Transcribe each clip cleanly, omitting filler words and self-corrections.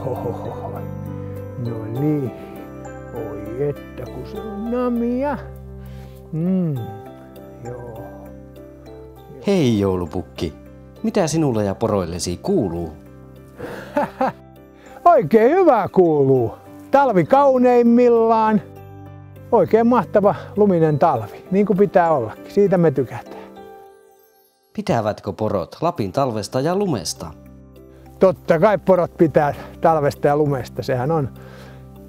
Ohohoho. No niin. Oi että kun se on namia. Joo. Hei joulupukki, mitä sinulle ja poroillesi kuuluu? Oikein hyvää kuuluu. Talvi kauneimmillaan. Oikein mahtava luminen talvi, niin kuin pitää ollakin. Siitä me tykätään. Pitävätkö porot Lapin talvesta ja lumesta? Totta kai porot pitää talvesta ja lumesta. Sehän on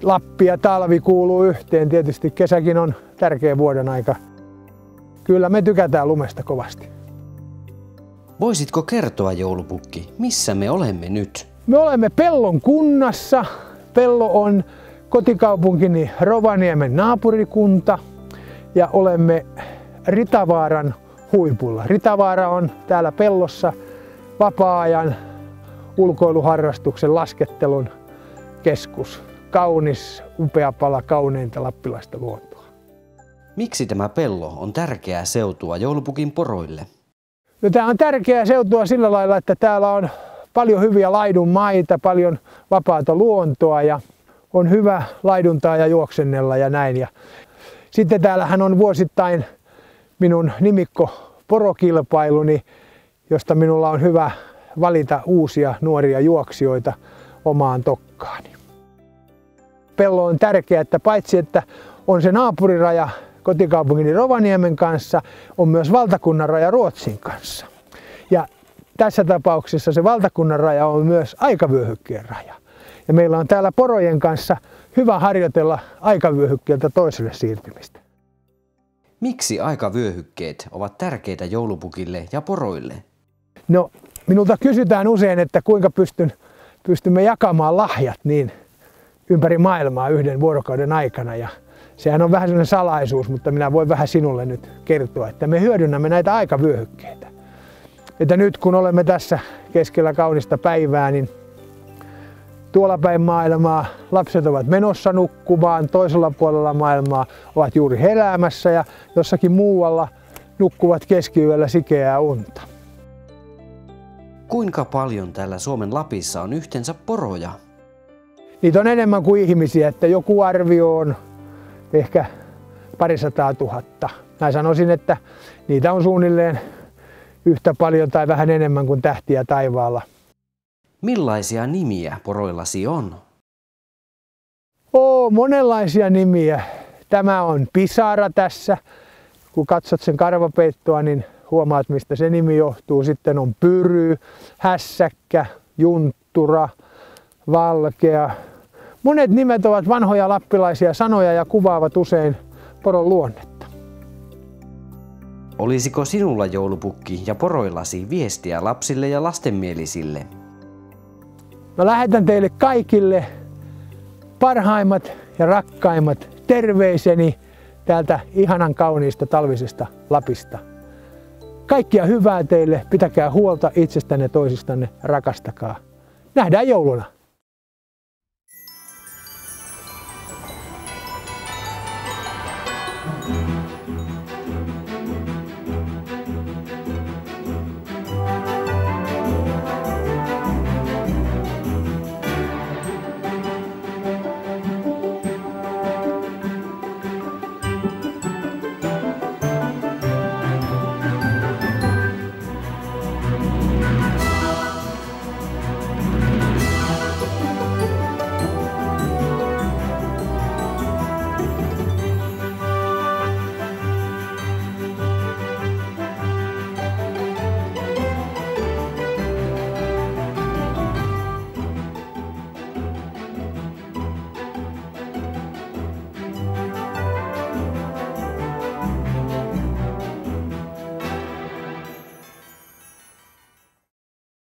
Lappi ja talvi kuuluu yhteen. Tietysti kesäkin on tärkeä vuoden aika. Kyllä me tykätään lumesta kovasti. Voisitko kertoa joulupukki, missä me olemme nyt? Me olemme Pellon kunnassa. Pello on kotikaupunkini Rovaniemen naapurikunta ja olemme Ritavaaran huipulla. Ritavaara on täällä Pellossa vapaa-ajan ulkoiluharrastuksen laskettelun keskus. Kaunis, upea pala kauneinta lappilaista luontoa. Miksi tämä pello on tärkeää seutua joulupukin poroille? No, tämä on tärkeää seutua sillä lailla, että täällä on paljon hyviä laidunmaita, paljon vapaata luontoa ja on hyvä laiduntaa ja juoksennella ja näin. Ja sitten täällähän on vuosittain minun nimikko porokilpailuni, josta minulla on hyvä valita uusia nuoria juoksijoita omaan tokkaani. Pello on tärkeä, että paitsi että on se naapuriraja kotikaupungini Rovaniemen kanssa, on myös valtakunnan raja Ruotsin kanssa. Ja tässä tapauksessa se valtakunnan raja on myös aikavyöhykkeen raja. Ja meillä on täällä porojen kanssa hyvä harjoitella aikavyöhykkeeltä toiselle siirtymistä. Miksi aikavyöhykkeet ovat tärkeitä joulupukille ja poroille? No, minulta kysytään usein, että kuinka pystymme jakamaan lahjat niin ympäri maailmaa yhden vuorokauden aikana. Ja sehän on vähän sellainen salaisuus, mutta minä voin vähän sinulle nyt kertoa, että me hyödynnämme näitä aikavyöhykkeitä. Että nyt kun olemme tässä keskellä kaunista päivää, niin tuolla päin maailmaa lapset ovat menossa nukkumaan, toisella puolella maailmaa ovat juuri heräämässä ja jossakin muualla nukkuvat keskiyöllä sikeää unta. Kuinka paljon täällä Suomen Lapissa on yhteensä poroja? Niitä on enemmän kuin ihmisiä, että joku arvio on ehkä 200 000. Mä sanoisin, että niitä on suunnilleen yhtä paljon tai vähän enemmän kuin tähtiä taivaalla. Millaisia nimiä poroillasi on? Monenlaisia nimiä. Tämä on pisara tässä. Kun katsot sen karvapeittoa, niin huomaat, mistä se nimi johtuu. Sitten on pyry, hässäkkä, junttura, valkea. Monet nimet ovat vanhoja lappilaisia sanoja ja kuvaavat usein poron luonnetta. Olisiko sinulla joulupukki ja poroillasi viestiä lapsille ja lastenmielisille? Mä lähetän teille kaikille parhaimmat ja rakkaimmat terveiseni täältä ihanan kauniista talvisesta Lapista. Kaikkia hyvää teille, pitäkää huolta itsestänne ja toisistanne, rakastakaa. Nähdään jouluna!